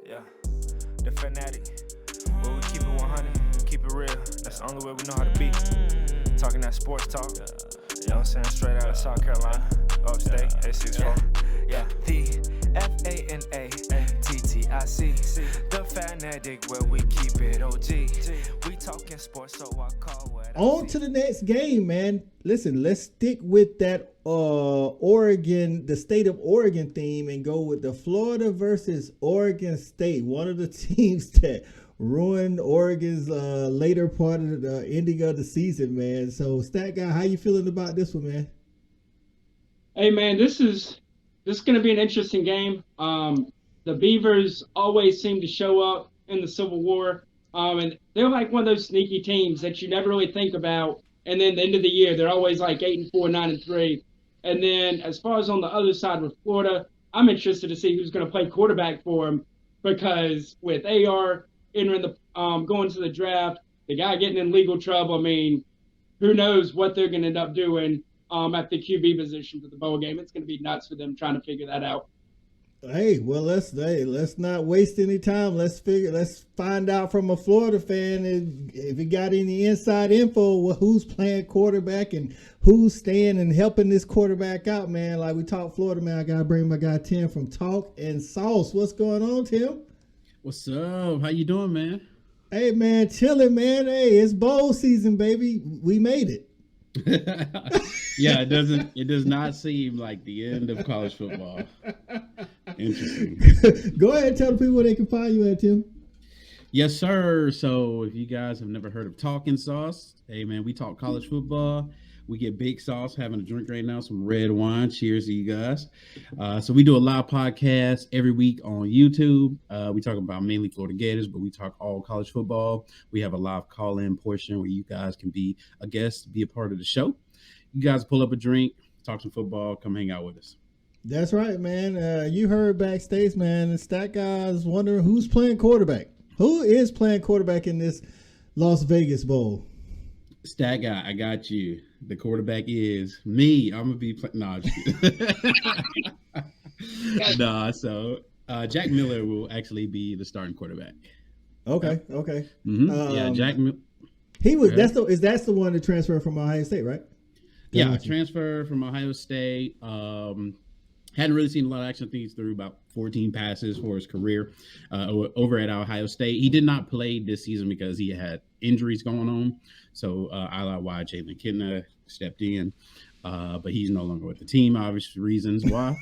Yeah, the fanatic. Where we keep it 100, keep it real. That's the only way we know how to be. Talking that sports talk. You know what I'm saying? Straight out of South Carolina. Upstate, A64. Yeah, the FANATTIC. The fanatic where we keep it OG. We talking sports, so I call what On to the next game, man. Listen, let's stick with that Oregon, the state of Oregon theme, and go with the Florida versus Oregon State. One of the teams that ruined Oregon's later part of the ending of the season, man. So, Stat Guy, how you feeling about this one, man? Hey man, this is going to be an interesting game. The Beavers always seem to show up in the Civil War, and they're like one of those sneaky teams that you never really think about. And then the end of the year, they're always like 8-4, 9-3. And then as far as on the other side with Florida, I'm interested to see who's going to play quarterback for them, because with AR entering the going to the draft, the guy getting in legal trouble. I mean, who knows what they're going to end up doing at the QB position for the bowl game. It's going to be nuts for them trying to figure that out. Hey, well, let's not waste any time. Let's find out from a Florida fan if he got any inside info, who's playing quarterback and who's staying and helping this quarterback out, man. Like we talk Florida, man. I gotta bring my guy Tim from Talk and Sauce. What's going on, Tim? What's up? How you doing, man? Hey, man, chilling, man. Hey, it's bowl season, baby. We made it. Yeah, it does not seem like the end of college football. Interesting. Go ahead and tell the people where they can find you at, Tim. Yes, sir. So if you guys have never heard of Talking Sauce, hey man, we talk college football. We get big sauce, having a drink right now, some red wine. Cheers to you guys. So we do a live podcast every week on YouTube. We talk about mainly Florida Gators, but we talk all college football. We have a live call-in portion where you guys can be a guest, be a part of the show. You guys pull up a drink, talk some football, come hang out with us. That's right, man. You heard backstage, man. The Stat Guy's wondering who's playing quarterback. Who is playing quarterback in this Las Vegas Bowl? Stat Guy, I got you. The quarterback is me. I'm gonna be playing. Nah, so Jack Miller will actually be the starting quarterback. Okay. Mm-hmm. Yeah, Jack. He was. That's the one that transferred from Ohio State, right? Yeah, transfer from Ohio State. Hadn't really seen a lot of action. I think he's threw about 14 passes for his career over at Ohio State. He did not play this season because he had injuries going on. So I like why Jalen Kitna stepped in, but he's no longer with the team, obvious reasons why.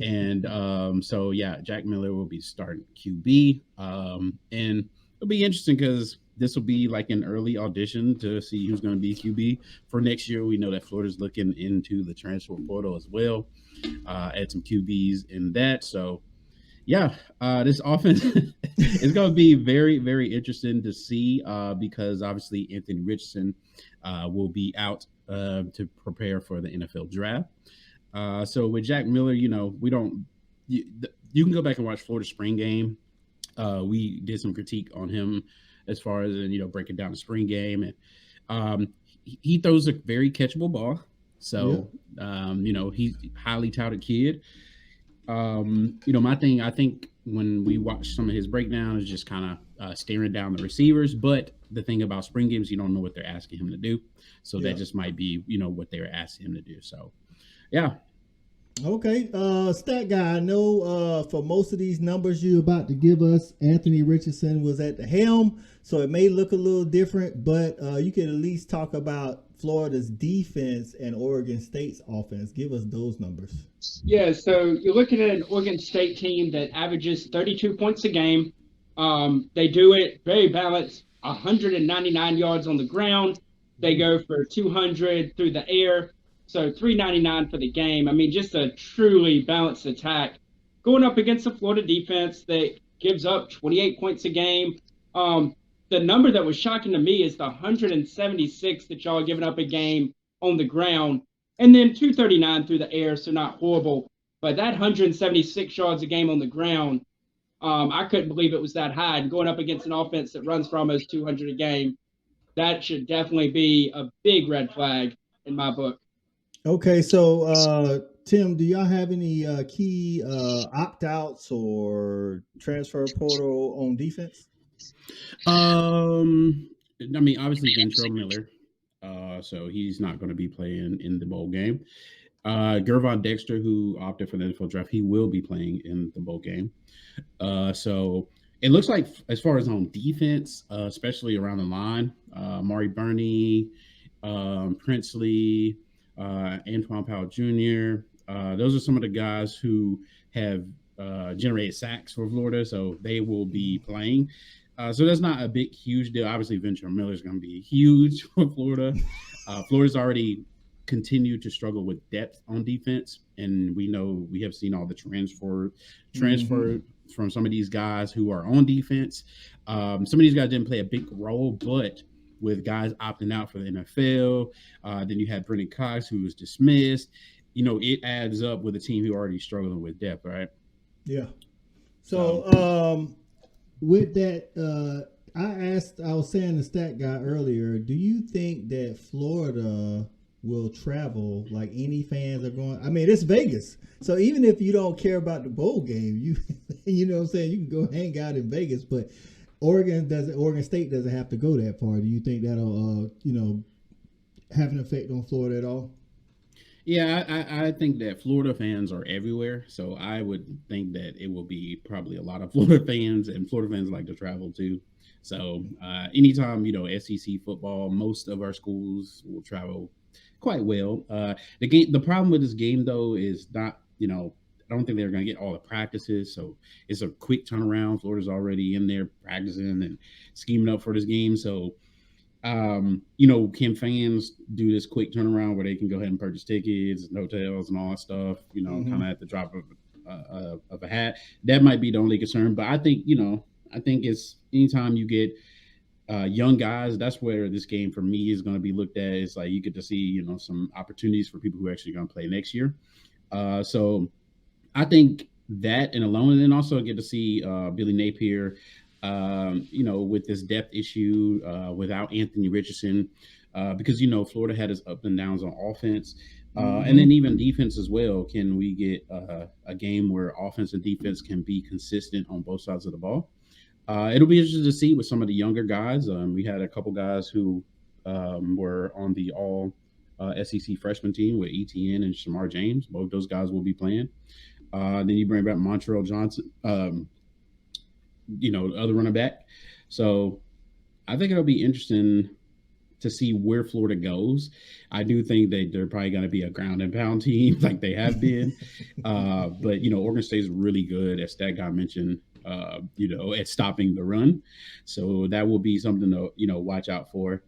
And so, yeah, Jack Miller will be starting QB. And it'll be interesting because this will be like an early audition to see who's going to be QB for next year. We know that Florida's looking into the transfer portal as well. Add some QBs in that. So, yeah, this offense is going to be very, very interesting to see because obviously Anthony Richardson will be out to prepare for the NFL draft. So with Jack Miller, you know, you can go back and watch Florida spring game. We did some critique on him as far as, breaking down the spring game. And he throws a very catchable ball. So, he's a highly touted kid. My thing, I think when we watch some of his breakdown is just kind of staring down the receivers. But the thing about spring games, you don't know what they're asking him to do. So that just might be, what they were asking him to do. So, yeah. Okay. Stat Guy, I know for most of these numbers you're about to give us, Anthony Richardson was at the helm. So it may look a little different, but you can at least talk about Florida's defense and Oregon State's offense. Give us those numbers. Yeah, so you're looking at an Oregon State team that averages 32 points a game. They do it very balanced, 199 yards on the ground. They go for 200 through the air, so 399 for the game. I mean, just a truly balanced attack. Going up against the Florida defense that gives up 28 points a game. The number that was shocking to me is the 176 that y'all are giving up a game on the ground, and then 239 through the air, so not horrible. But that 176 yards a game on the ground, I couldn't believe it was that high. And going up against an offense that runs for almost 200 a game, that should definitely be a big red flag in my book. Okay, so Tim, do y'all have any key opt-outs or transfer portal on defense? I mean, obviously Ventrell Miller. So he's not going to be playing in the bowl game. Gervon Dexter, who opted for the NFL draft, he will be playing in the bowl game. So it looks like, as far as on defense, especially around the line, Mari Burney, Princely, Antoine Powell Jr. Those are some of the guys who have generated sacks for Florida, so they will be playing. So that's not a big, huge deal. Obviously, Ventrell Miller is going to be huge for Florida. Florida's already continued to struggle with depth on defense, and we have seen all the transfer from some of these guys who are on defense. Some of these guys didn't play a big role, but with guys opting out for the NFL, then you had Brennan Cox, who was dismissed. It adds up with a team who already struggling with depth, right? Yeah. So with that, I was saying the stat guy earlier, do you think that Florida will travel like any fans are going? I mean, it's Vegas. So even if you don't care about the bowl game, you know what I'm saying, you can go hang out in Vegas, but Oregon State doesn't have to go that far. Do you think that'll have an effect on Florida at all? Yeah, I think that Florida fans are everywhere. So I would think that it will be probably a lot of Florida fans, and Florida fans like to travel too. So anytime, SEC football, most of our schools will travel quite well. The problem with this game, though, is not, I don't think they're going to get all the practices. So it's a quick turnaround. Florida's already in there practicing and scheming up for this game. So, can fans do this quick turnaround where they can go ahead and purchase tickets and hotels and all that stuff, kind of at the drop of a hat? That might be the only concern. But I think it's anytime you get young guys, that's where this game for me is going to be looked at. It's like you get to see, some opportunities for people who are actually going to play next year. So I think that and alone, and then also get to see Billy Napier, with this depth issue without Anthony Richardson, because, Florida had his up and downs on offense. And then even defense as well. Can we get a game where offense and defense can be consistent on both sides of the ball? It'll be interesting to see with some of the younger guys. We had a couple guys who were on the all SEC freshman team with ETN and Shamar James. Both those guys will be playing. Then you bring back Montreal Johnson, the other running back. So I think it'll be interesting to see where Florida goes. I do think that they're probably going to be a ground and pound team like they have been. But, Oregon State is really good, as that guy mentioned, at stopping the run. So that will be something to, watch out for.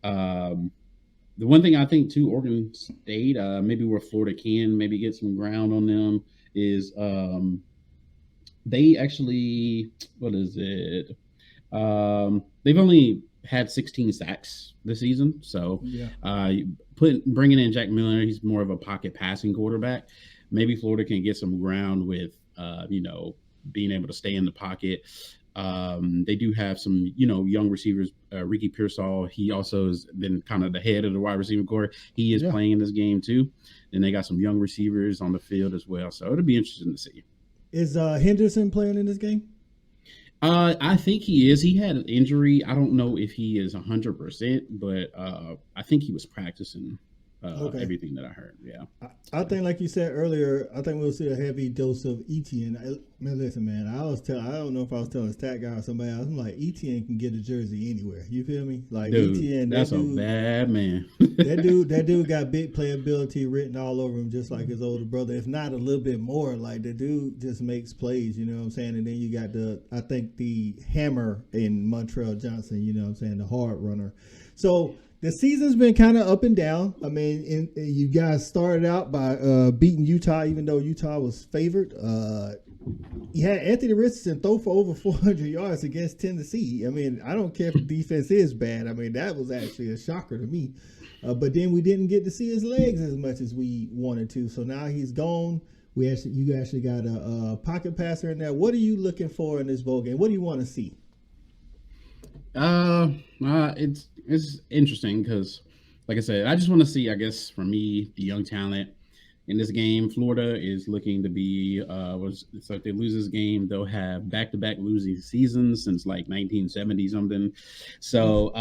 The one thing I think too, Oregon State, maybe where Florida can maybe get some ground on them is they actually, what is it? They've only had 16 sacks this season. So bringing in Jack Miller, he's more of a pocket passing quarterback. Maybe Florida can get some ground with, being able to stay in the pocket. They do have some, young receivers. Ricky Pearsall, he also has been kind of the head of the wide receiver core. He is playing in this game too. And they got some young receivers on the field as well. So it'll be interesting to see. Is Henderson playing in this game? I think he is. He had an injury. I don't know if he is 100%, but I think he was practicing everything that I heard. Yeah. I think, like you said earlier, I think we'll see a heavy dose of ETN. Man, listen, man, I don't know if I was telling a stat guy or somebody else. I'm like, ETN can get a jersey anywhere. You feel me? Like, dude, ETN, that's a bad man. that dude got big playability written all over him, just like his older brother, if not a little bit more. Like, the dude just makes plays, you know what I'm saying? And then you got the hammer in Montreal Johnson, you know what I'm saying, the hard runner. So the season's been kind of up and down. I mean, you guys started out by beating Utah, even though Utah was favored. You had Anthony Richardson throw for over 400 yards against Tennessee. I mean, I don't care if the defense is bad. I mean, that was actually a shocker to me. But then we didn't get to see his legs as much as we wanted to. So now he's gone. You actually got a pocket passer in there. What are you looking for in this bowl game? What do you want to see? It's interesting because, like I said, I just want to see, I guess, for me, the young talent, in this game. Florida is looking to be so if they lose this game, they'll have back-to-back losing seasons since like 1970 something. So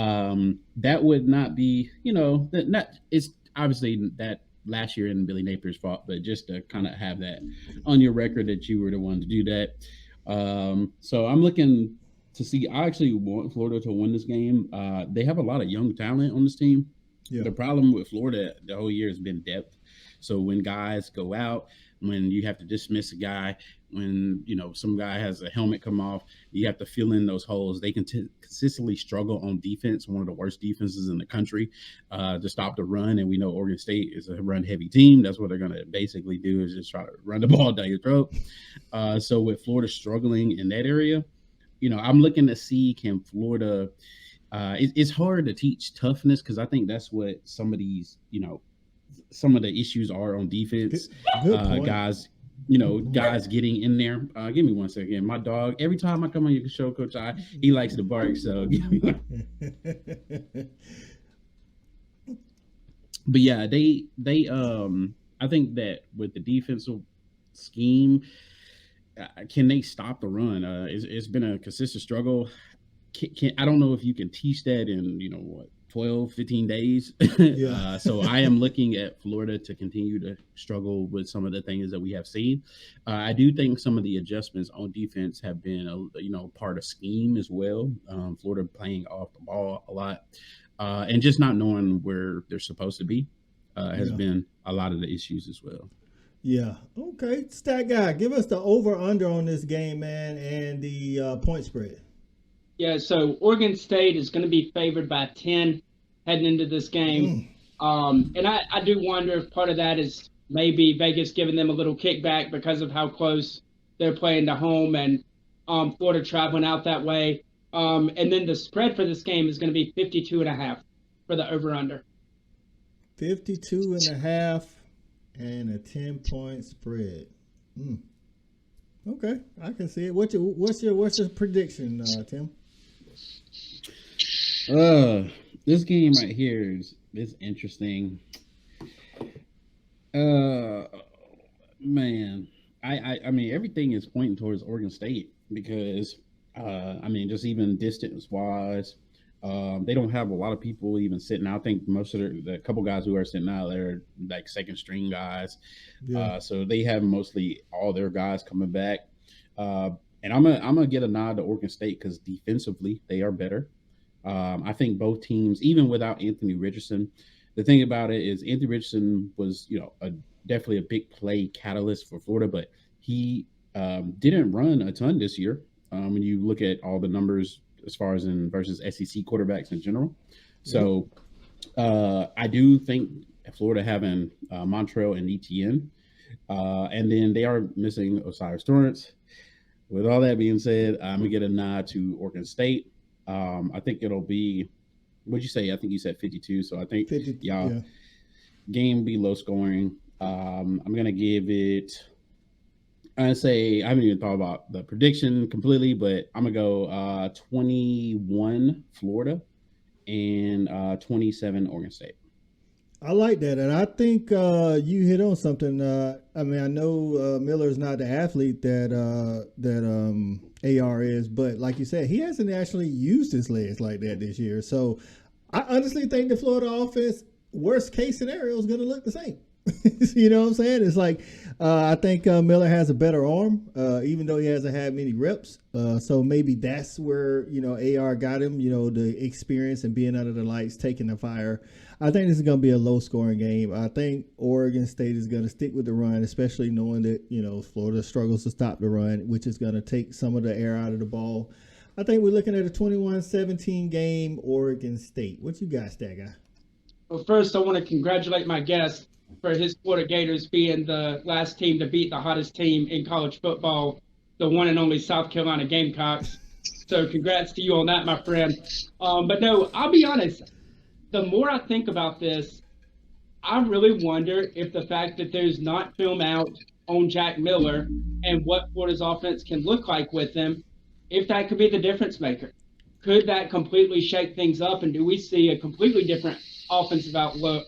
that would not be, not it's obviously that last year in Billy Napier's fault, but just to kind of have that on your record that you were the one to do that. So I'm looking to see. I actually want Florida to win this game. They have a lot of young talent on this team. Yeah. The problem with Florida the whole year has been depth. So when guys go out, when you have to dismiss a guy, when some guy has a helmet come off, you have to fill in those holes. They can consistently struggle on defense, one of the worst defenses in the country, to stop the run. And we know Oregon State is a run-heavy team. That's what they're going to basically do, is just try to run the ball down your throat. So with Florida struggling in that area, I'm looking to see, can Florida it's hard to teach toughness, because I think that's what some of these, some of the issues are on defense. Good guys, guys getting in there. Give me 1 second. My dog, every time I come on your show, Coach, he likes to bark. So give me But yeah, they I think that with the defensive scheme, can they stop the run? It's been a consistent struggle. I don't know if you can teach that in 12, 15 days. Yeah. So I am looking at Florida to continue to struggle with some of the things that we have seen. I do think some of the adjustments on defense have been part of scheme as well. Florida playing off the ball a lot, and just not knowing where they're supposed to be has been a lot of the issues as well. Yeah. Okay. Stat guy, give us the over/under on this game, man, and the point spread. Yeah, so Oregon State is going to be favored by 10 heading into this game. And I do wonder if part of that is maybe Vegas giving them a little kickback because of how close they're playing to home, and Florida traveling out that way. And then the spread for this game is going to be 52.5 for the over/under. 52.5 and a 10-point spread. Okay, I can see it. What's your prediction, Tim? This game right here is interesting. Man, I mean, everything is pointing towards Oregon State, because just even distance wise, they don't have a lot of people even sitting out. I think most of the couple guys who are sitting out, they're like second string guys. Yeah. So they have mostly all their guys coming back. And I'm gonna get a nod to Oregon State, because defensively they are better. I think both teams, even without Anthony Richardson, the thing about it is Anthony Richardson was, definitely a big play catalyst for Florida, but he didn't run a ton this year. When you look at all the numbers as far as in versus SEC quarterbacks in general. So I do think Florida having Montrell and Etienne, and then they are missing Osiris Torrance. With all that being said, I'm going to get a nod to Oregon State. I think it'll be, what'd you say? I think you said 52. So I think game be low scoring. I'm going to give it, I haven't even thought about the prediction completely, but I'm going to go 21 Florida and 27 Oregon State. I like that, and I think you hit on something. I know Miller's not the athlete that AR is, but like you said, he hasn't actually used his legs like that this year. So I honestly think the Florida offense, worst case scenario, is going to look the same. You know what I'm saying? It's like I think Miller has a better arm, even though he hasn't had many reps. So maybe that's where AR got him. The experience and being under the lights, taking the fire. I think this is going to be a low-scoring game. I think Oregon State is going to stick with the run, especially knowing that Florida struggles to stop the run, which is going to take some of the air out of the ball. I think we're looking at a 21-17 game, Oregon State. What you got, Stat Guy? Well, first I want to congratulate my guest for his Florida Gators being the last team to beat the hottest team in college football, the one and only South Carolina Gamecocks. So congrats to you on that, my friend. But no, I'll be honest. The more I think about this, I really wonder if the fact that there's not film out on Jack Miller and what Florida's offense can look like with him, if that could be the difference maker. Could that completely shake things up, and do we see a completely different offensive outlook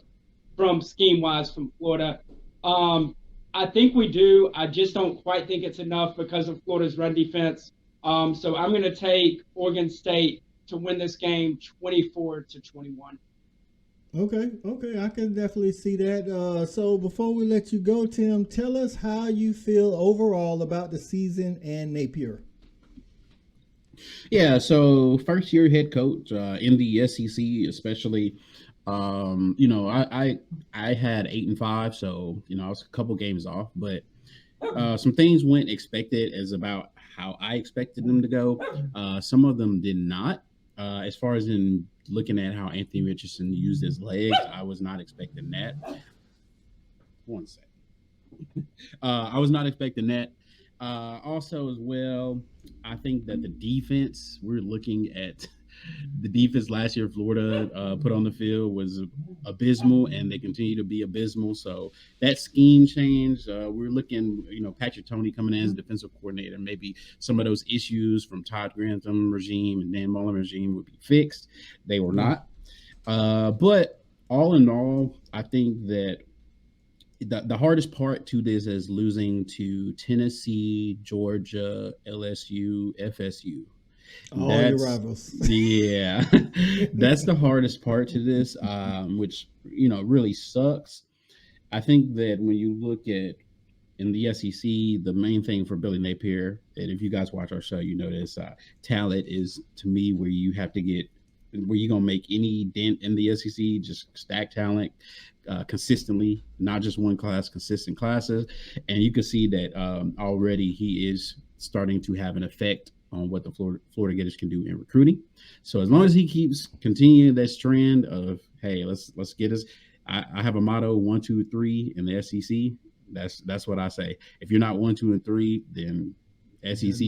from scheme-wise from Florida? I think we do. I just don't quite think it's enough because of Florida's run defense. So I'm going to take Oregon State to win this game 24-21. Okay, I can definitely see that. So before we let you go, Tim, tell us how you feel overall about the season and Napier. Yeah, so first year head coach in the SEC, especially. I had 8-5, so I was a couple games off, but some things went expected as about how I expected them to go. Some of them did not. As far as in looking at how Anthony Richardson used his legs, I was not expecting that. One second. I was not expecting that. Also, as well, I think that the defense, we're looking at the defense last year Florida put on the field was abysmal, and they continue to be abysmal. So that scheme change, we're looking, Patrick Toney coming in as defensive coordinator, maybe some of those issues from Todd Grantham regime and Dan Mullen regime would be fixed. They were not. But all in all, I think that the hardest part to this is losing to Tennessee, Georgia, LSU, FSU. All your rivals. Yeah, that's the hardest part to this, which really sucks. I think that when you look at in the SEC, the main thing for Billy Napier, and if you guys watch our show, you know this, talent is to me where you have to get where you're gonna make any dent in the SEC, just stack talent consistently, not just one class, consistent classes, and you can see that already he is starting to have an effect on what the Florida Gators can do in recruiting. So as long as he keeps continuing this trend of, hey, let's get us. I have a motto: 1, 2, 3 in the SEC. That's what I say. If you're not 1, 2, and 3, then SEC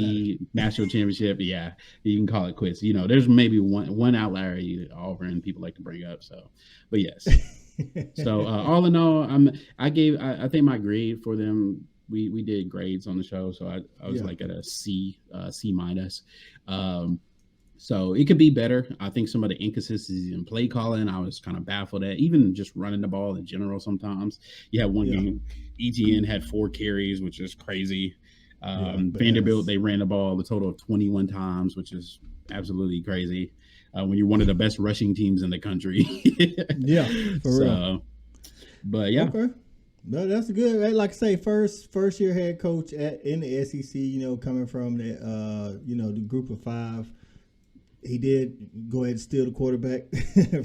national championship, yeah, you can call it quits. There's maybe one outlier Auburn people like to bring up. So, but yes. So all in all, I think my grade for them. We did grades on the show, so I was like at a C minus. So it could be better. I think some of the inconsistencies in play calling, I was kind of baffled at. Even just running the ball in general, sometimes you have one game, ETN had 4 carries, which is crazy. Vanderbilt, they ran the ball a total of 21 times, which is absolutely crazy. When you're one of the best rushing teams in the country. Yeah, for real. But yeah. Okay. No, that's good. Like I say, first year head coach in the SEC. Coming from the group of 5, he did go ahead and steal the quarterback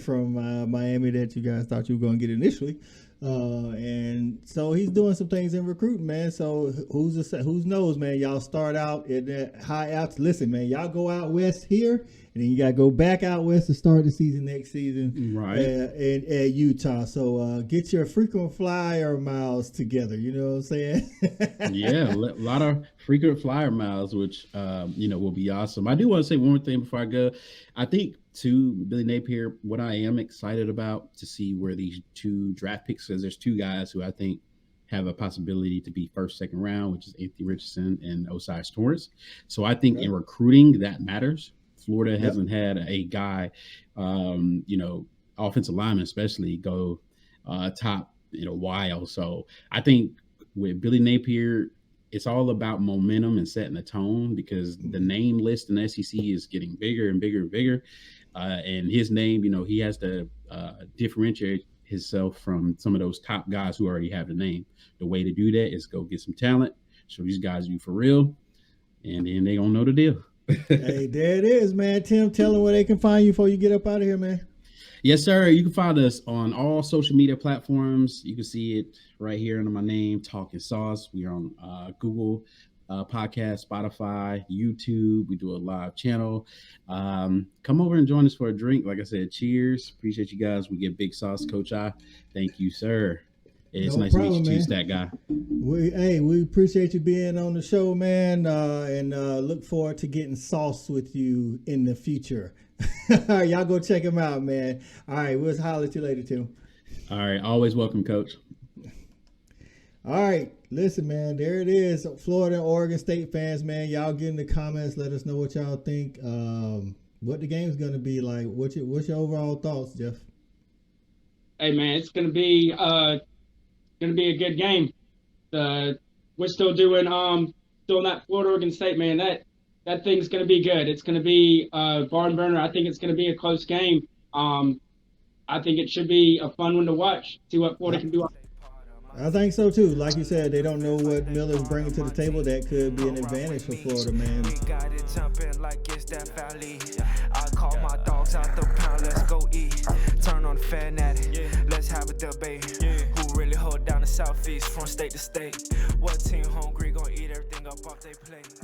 from Miami that you guys thought you were going to get initially, and so he's doing some things in recruiting, man. So who knows, man? Y'all start out in that high out. Listen, man, y'all go out west here. And then you got to go back out west to start the season next season, right? At Utah. So get your frequent flyer miles together. You know what I'm saying? Yeah, a lot of frequent flyer miles, which will be awesome. I do want to say one more thing before I go. I think too, Billy Napier, what I am excited about to see where these 2 draft picks, because there's 2 guys who I think have a possibility to be first, second round, which is Anthony Richardson and Osiris Torrance. So I think in recruiting that matters. Florida hasn't had a guy, offensive lineman especially, go top in a while. So I think with Billy Napier, it's all about momentum and setting the tone, because the name list in the SEC is getting bigger and bigger and bigger. And his name, he has to differentiate himself from some of those top guys who already have the name. The way to do that is go get some talent, show these guys you for real, and then they gonna know the deal. Hey, there it is, man. Tim, tell them where they can find you before you get up out of here, man. Yes, sir. You can find us on all social media platforms. You can see it right here under my name, Talking Sauce. We are on Google Podcast, Spotify, YouTube. We do a live channel. Come over and join us for a drink. Like I said, cheers. Appreciate you guys. We get big sauce, Coach I. Thank you, sir. It's nice to meet you too, Stat Guy. We appreciate you being on the show, man, and look forward to getting sauce with you in the future. All right, y'all go check him out, man. All right, we'll holler at you later, Tim. All right, always welcome, Coach. All right, listen, man, there it is. Florida and Oregon State fans, man, y'all get in the comments. Let us know what y'all think. What the game's going to be like. What's your overall thoughts, Jeff? Hey, man, it's going to be going to be a good game. We're still doing still that Florida Oregon State, man. That thing's going to be good. It's going to be barn burner. I think it's going to be a close game. I think it should be a fun one to watch. See what Florida can do. I think so too. Like you said, they don't know what Miller's bringing to the table. That could be an advantage for Florida, man. We got it jumping like it's that valley. I call my dogs out the pound, let's go eat. Turn on the fanatic, let's have a debate. Who really hold down the Southeast from state to state? What team hungry gonna eat everything up off their plate?